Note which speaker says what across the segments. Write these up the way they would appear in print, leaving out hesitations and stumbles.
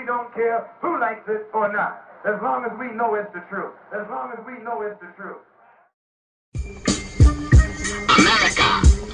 Speaker 1: don't care who likes it or not. As long as we know it's the truth. As long as we know it's the truth.
Speaker 2: America,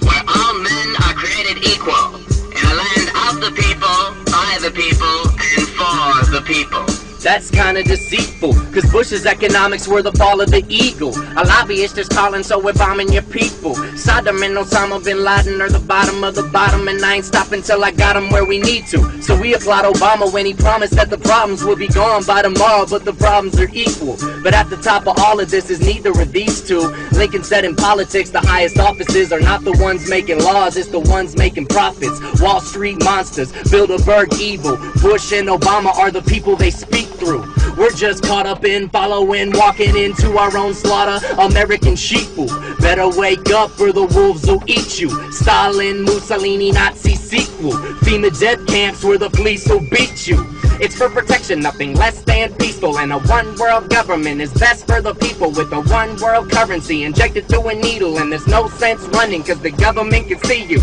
Speaker 2: where all men are created equal, in a land of the people, by the people, and for the people.
Speaker 3: That's kinda deceitful, cause Bush's economics were the fall of the eagle. A lobbyist is calling, so we're bombing your people. Saddam and Osama bin Laden are the bottom of the bottom, and I ain't stopping till I got them where we need to. So we applaud Obama when he promised that the problems will be gone by tomorrow, but the problems are equal. But at the top of all of this is neither of these two. Lincoln said in politics the highest offices are not the ones making laws, it's the ones making profits. Wall Street monsters, Bilderberg evil. Bush and Obama are the people they speak through. We're just caught up in following, walking into our own slaughter. American sheeple, better wake up or the wolves will eat you. Stalin, Mussolini, Nazi sequel. FEMA death camps where the police will beat you. It's for protection, nothing less than peaceful. And a one world government is best for the people, with a one world currency injected through a needle. And there's no sense running cause the government can see you.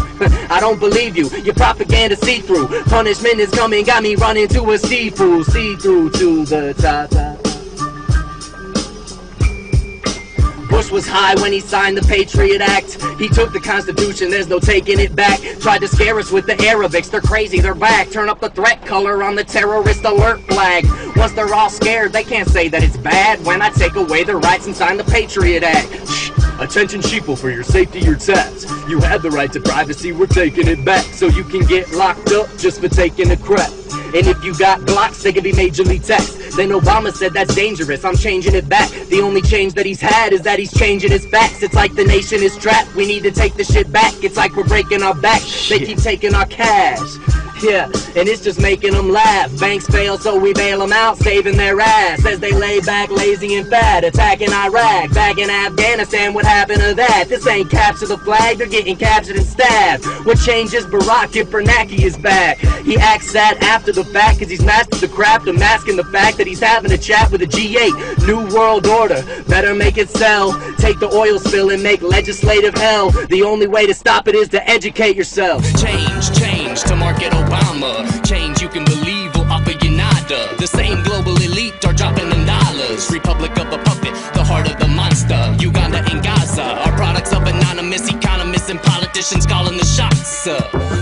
Speaker 3: I don't believe you, your propaganda see-through. Punishment is coming, got me running to a see-through. See-through to the top. Bush was high when he signed the Patriot Act. He took the Constitution, there's no taking it back. Tried to scare us with the Arabics, they're crazy, they're back. Turn up the threat color on the terrorist alert flag. Once they're all scared, they can't say that it's bad when I take away their rights and sign the Patriot Act. Shh. Attention sheeple, for your safety you're tapped. You had the right to privacy, we're taking it back. So you can get locked up just for taking a crap. And if you got Glocks, they can be majorly taxed. Then Obama said that's dangerous, I'm changing it back. The only change that he's had is that he's changing his facts. It's like the nation is trapped, we need to take the shit back. It's like we're breaking our back, they keep taking our cash. Yeah, and it's just making them laugh. Banks fail, so we bail them out, saving their ass as they lay back lazy and fat, attacking Iraq. Back in Afghanistan, what happened to that? This ain't capture the flag, they're getting captured and stabbed. What changes Barack if Bernanke is back? He acts sad after the fact, cause he's mastered the craft of masking the fact that he's having a chat with a G8. New world order, better make it sell. Take the oil spill and make legislative hell. The only way to stop it is to educate yourself.
Speaker 4: Change to market Obama. Change you can believe will offer you nada. The same global elite are dropping in dollars. Republic of a puppet, the heart of the monster. Uganda and Gaza are products of anonymous economists and politicians calling the shots.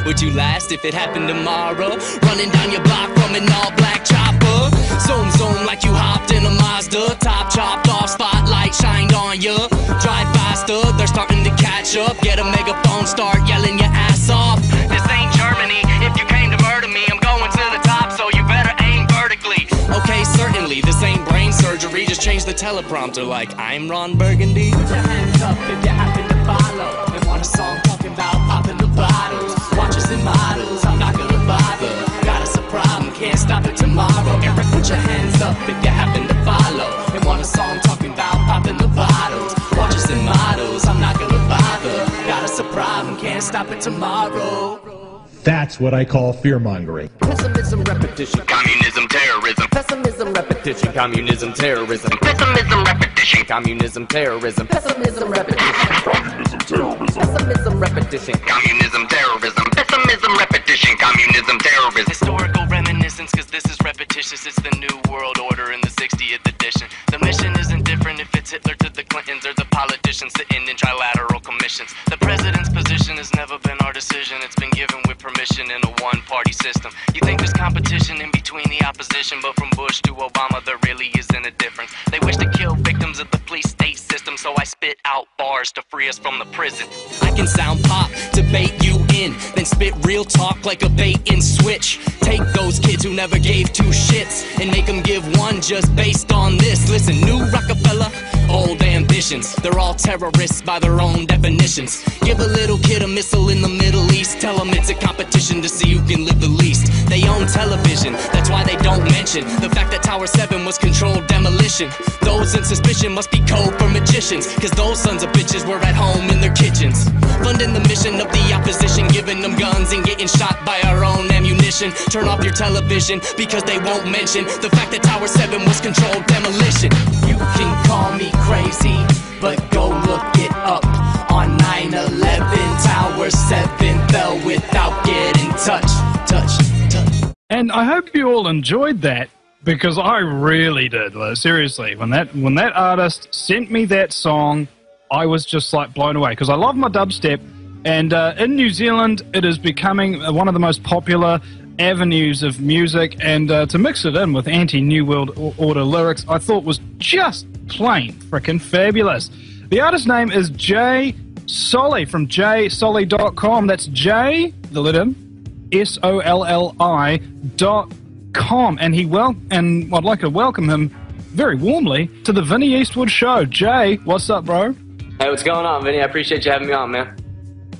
Speaker 4: Would you last if it happened tomorrow? Running down your block from an all-black chopper. Zoom zoom like you hopped in a Mazda. Top chopped off, spotlight shined on you. Drive faster, they're starting to catch up. Get a megaphone, start yelling your ass off. This ain't Germany. If you came to murder me, I'm going to the top, so you better aim vertically. Okay, certainly, this ain't brain surgery. Just change the teleprompter like I'm Ron Burgundy. Put your hands up if you happen to follow and want a song talking about popping the bottles. Watches and models, I'm not gonna bother. Got us a problem, can't stop it tomorrow. Eric, put your hands up if you happen to follow and want a song talking about popping the bottles. Watches and models, I'm not gonna bother. Got us a problem, can't stop it tomorrow.
Speaker 5: That's what I call fear-mongering.
Speaker 4: Pessimism, repetition,
Speaker 2: Communism, terrorism.
Speaker 4: pessimism, repetition, communism, terrorism,
Speaker 2: Pessimism, repetition.
Speaker 4: communism, terrorism, pessimism, repetition, pessimism, repetition,
Speaker 2: Communism, terrorism. Pessimism, repetition. Communism, terrorism.
Speaker 4: historical reminiscence, cause this is repetitious. It's the new world order in the 60th edition. The mission isn't different if it's Hitler to the Clintons or the politicians sitting in trilateral commissions. The president's position has never been our decision. It's been given with permission in a one-party system. You think there's competition in between the opposition, but from Bush to Obama there really isn't a difference. They wish to kill victims of the police state system, so I spit out bars to free us from the prison. I can sound pop to bait you in, then spit real talk like a bait and switch. Take those kids who never gave two shits and make them give one just based on this. Listen, new Rockefeller, old ambitions. They're all terrorists by their own definitions. Give a little kid a missile in the Middle East, tell them it's a competition to see who can live the least. They own television, that's why they don't mention the fact that Tower 7 was controlled demolition. Those in suspicion must be code for magicians, cause those sons of bitches were at home in their kitchens, funding the mission of the opposition, giving them guns and getting shot by our own ammunition. Turn off your television because they won't mention the fact that Tower 7 was controlled demolition. You can call me crazy, but go look it up. On 9/11, Tower 7 fell without getting touched.
Speaker 6: And I hope you all enjoyed that, because I really did. Like, seriously, when that artist sent me that song, I was just like blown away, because I love my dubstep, and in New Zealand it is becoming one of the most popular avenues of music, and to mix it in with anti-New World Order lyrics, I thought was just plain frickin' fabulous. The artist's name is J-Solli from J-Solli.com. That's J, the letter SOLLI.com, and and I'd like to welcome him very warmly to the Vinny Eastwood Show. Jay, what's up, bro?
Speaker 7: Hey, what's going on, Vinny? I appreciate you having me on, man.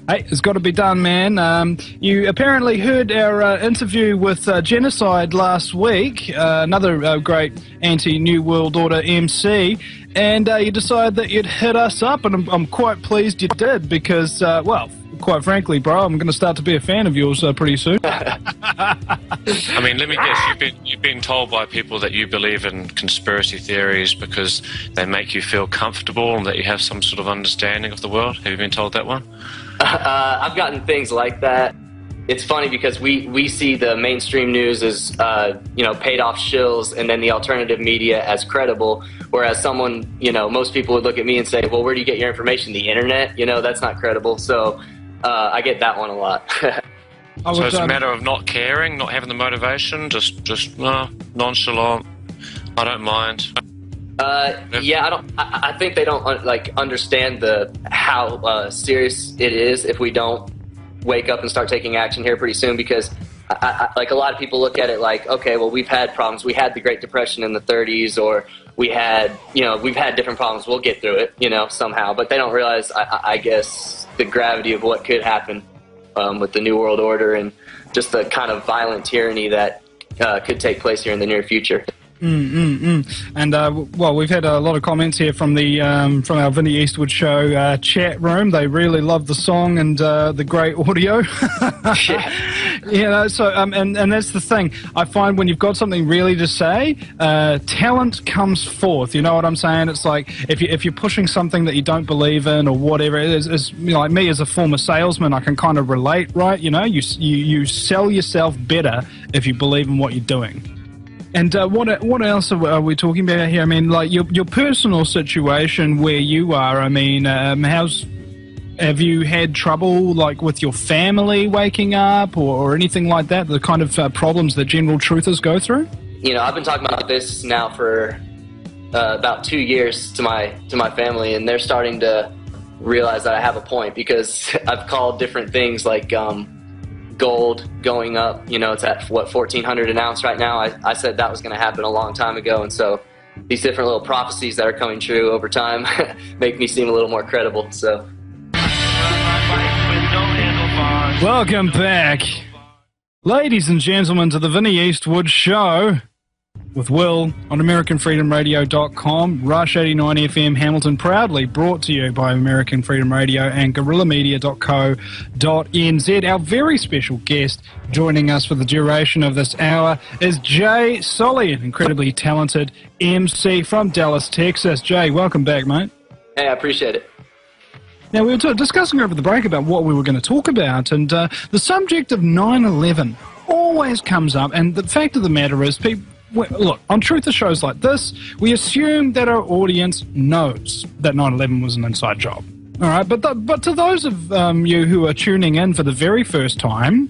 Speaker 6: Hey, it's got to be done, man. You apparently heard our interview with Genocide last week, another great anti-New World Order MC, and you decided that you'd hit us up, and I'm quite pleased you did, because, well, quite frankly, bro, I'm going to start to be a fan of yours pretty soon.
Speaker 8: I mean, let me guess, you've been told by people that you believe in conspiracy theories because they make you feel comfortable and that you have some sort of understanding of the world. Have you been told that one?
Speaker 7: I've gotten things like that. It's funny because we see the mainstream news as paid off shills, and then the alternative media as credible, whereas someone, most people would look at me and say, well, where do you get your information? The internet? That's not credible. So I get that one a lot.
Speaker 8: So it's a matter of not caring, not having the motivation, just nonchalant. I don't mind.
Speaker 7: Yeah, I think they don't understand how serious it is if we don't wake up and start taking action here pretty soon. Because a lot of people look at it like, okay, well, we've had problems. We had the Great Depression in the 30s, or we've had different problems. We'll get through it, somehow. But they don't realize, I guess, the gravity of what could happen with the New World Order and just the kind of violent tyranny that could take place here in the near future.
Speaker 6: And well, we've had a lot of comments here from from our Vinny Eastwood Show chat room. They really love the song and the great audio. So and that's the thing. I find when you've got something really to say, talent comes forth. You know what I'm saying? It's like if you're pushing something that you don't believe in or whatever it is, like me as a former salesman, I can kind of relate, right? You sell yourself better if you believe in what you're doing. And what else are we talking about here? I mean, like your personal situation where you are. I mean, have you had trouble like with your family waking up or anything like that? The kind of problems that general truthers go through.
Speaker 7: I've been talking about this now for about 2 years to my family, and they're starting to realize that I have a point, because I've called different things like gold going up, it's at what, $1,400 an ounce right now. I said that was going to happen a long time ago, and so these different little prophecies that are coming true over time make me seem a little more credible. So
Speaker 6: welcome back, ladies and gentlemen, to the Vinny Eastwood Show with Will on AmericanFreedomRadio.com, Rush 89 FM Hamilton, proudly brought to you by American Freedom Radio and GuerrillaMedia.co.nz. Our very special guest joining us for the duration of this hour is J-Solli, an incredibly talented MC from Dallas, Texas. Jay, welcome back, mate.
Speaker 7: Hey, I appreciate it.
Speaker 6: Now, we were discussing over the break about what we were going to talk about, and the subject of 9/11 always comes up, and the fact of the matter is, look, on truther shows like this, we assume that our audience knows that 9/11 was an inside job. All right, but to those of you who are tuning in for the very first time,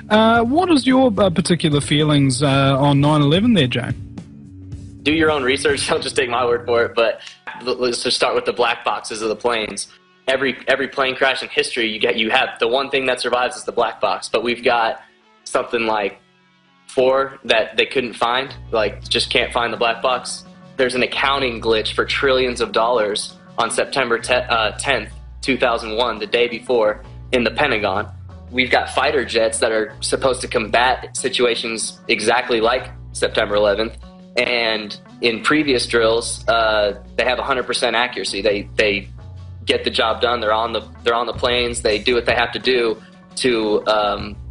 Speaker 6: what is your particular feelings on 9/11 there, Jay?
Speaker 7: Do your own research. Don't just take my word for it. But let's just start with the black boxes of the planes. Every plane crash in history, you have the one thing that survives is the black box. But we've got something like 4 that they couldn't find, just can't find the black box. There's an accounting glitch for trillions of dollars on September 10th, 2001, the day before, in the Pentagon. We've got fighter jets that are supposed to combat situations exactly like September 11th, and in previous drills, they have 100% accuracy. They get the job done. They're on the planes. They do what they have to do to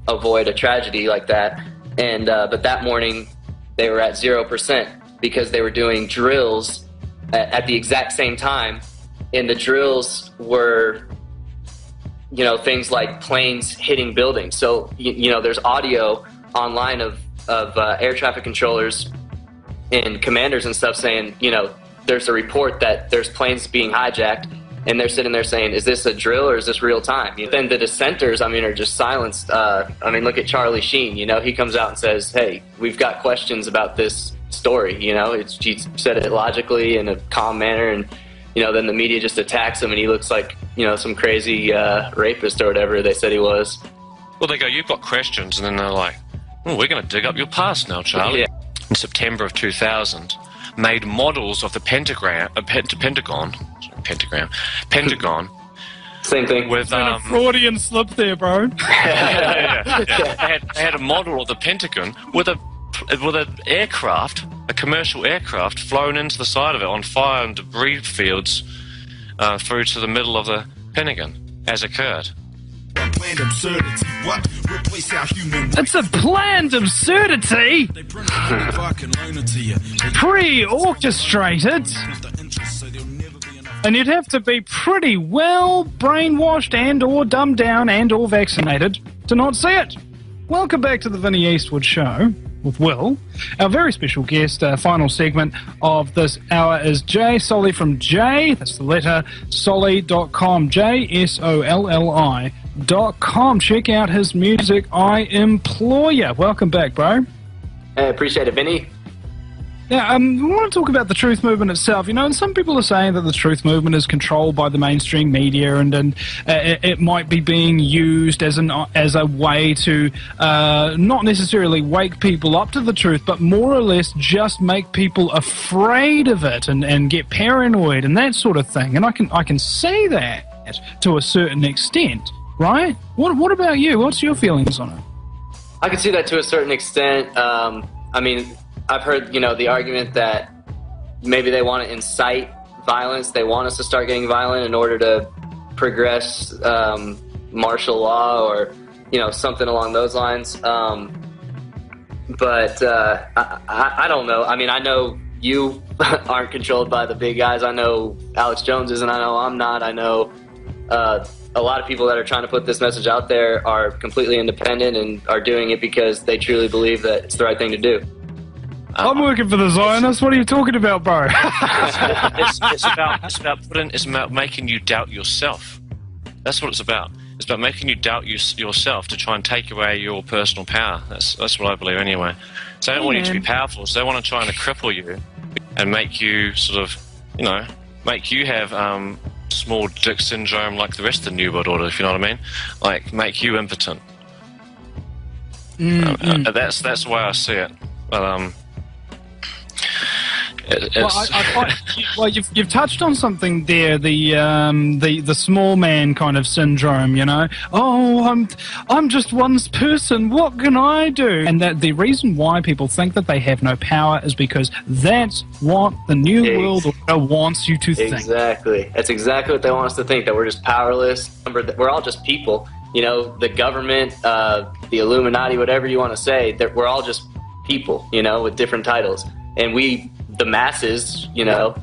Speaker 7: avoid a tragedy like that. And but that morning they were at 0% because they were doing drills at the exact same time, and the drills were things like planes hitting buildings. So there's audio online of air traffic controllers and commanders and stuff saying, you know, there's a report that there's planes being hijacked, and they're sitting there saying, is this a drill or is this real time? Then the dissenters, I mean, are just silenced. I mean, look at Charlie Sheen, you know, he comes out and says, hey, we've got questions about this story, you know, he said it logically in a calm manner, and, you know, then the media just attacks him and he looks like, you know, some crazy rapist or whatever they said he was.
Speaker 8: Well, they go, you've got questions, and then they're like, oh, we're going to dig up your past now, Charlie.
Speaker 7: Yeah.
Speaker 8: In September of 2000, made models of the Pentagon.
Speaker 7: Same thing.
Speaker 8: With
Speaker 6: a Freudian slip there, bro.
Speaker 8: yeah. They had a model of the Pentagon with an aircraft, a commercial aircraft, flown into the side of it on fire and debris fields through to the middle of the Pentagon, as occurred.
Speaker 6: It's a planned absurdity. Pre-orchestrated. And you'd have to be pretty well brainwashed and or dumbed down and or vaccinated to not see it. Welcome back to the Vinnie Eastwood Show with Will. Our very special guest, final segment of this hour is J-Solli from J, that's the letter, Solli.com, JSOLLI.com. Check out his music, I implore ya. Welcome back, bro.
Speaker 7: I appreciate it, Vinny.
Speaker 6: Yeah, we want to talk about the truth movement itself. You know, and some people are saying that the truth movement is controlled by the mainstream media, and it might be being used as a way to not necessarily wake people up to the truth, but more or less just make people afraid of it and get paranoid and that sort of thing. And I can see that to a certain extent, right? What about you? What's your feelings on it?
Speaker 7: I can see that to a certain extent. I mean, I've heard, you know, the argument that maybe they want to incite violence. They want us to start getting violent in order to progress martial law or, you know, something along those lines. But I don't know. I mean, I know you aren't controlled by the big guys. I know Alex Jones isn't. I know I'm not. I know a lot of people that are trying to put this message out there are completely independent and are doing it because they truly believe that it's the right thing to do.
Speaker 6: I'm working for the Zionists. What are you talking about, bro?
Speaker 8: it's about making you doubt yourself. That's what it's about. It's about making you doubt yourself to try and take away your personal power. That's what I believe anyway. So they don't want you to be powerful. So they want to try and cripple you and make you sort of, you know, make you have small dick syndrome like the rest of the New World Order, if you know what I mean. Like, make you impotent. That's the way I see it. But
Speaker 6: you've touched on something there, the small man kind of syndrome, you know. Oh, I'm just one person. What can I do? And that the reason why people think that they have no power is because that's what the New World Order wants you to think.
Speaker 7: Exactly. That's exactly what they want us to think, that we're just powerless. Remember, we're all just people. You know, the government, the Illuminati, whatever you want to say, that we're all just people, you know, with different titles. And the masses, you know,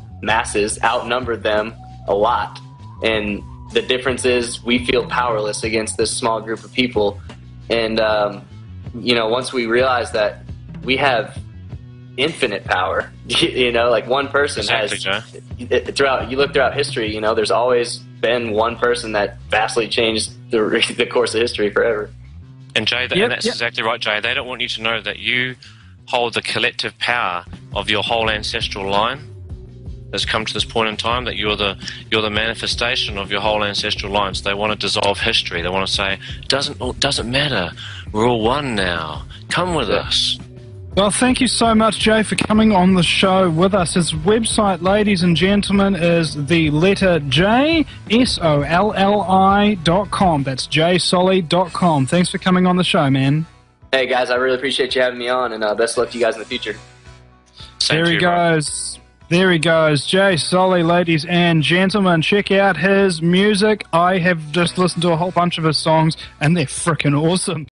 Speaker 7: outnumber them a lot. And the difference is we feel powerless against this small group of people. And, you know, once we realize that we have infinite power, you know, like one person has, you look throughout history, you know, there's always been one person that vastly changed the course of history forever.
Speaker 8: And Jay, and that's exactly right, Jay. They don't want you to know that you hold the collective power of your whole ancestral line that's come to this point in time, that you're the manifestation of your whole ancestral line. So they want to dissolve history. They want to say, doesn't matter. We're all one now. Come with us.
Speaker 6: Well, thank you so much, Jay, for coming on the show with us. His website, ladies and gentlemen, is the letter J, SOLLI.com. That's JSolli.com. Thanks for coming on the show, man.
Speaker 7: Hey, guys, I really appreciate you having me on, and best of luck to you guys in the future.
Speaker 6: There he goes. There he goes. J-Solli, ladies and gentlemen. Check out his music. I have just listened to a whole bunch of his songs, and they're freaking awesome.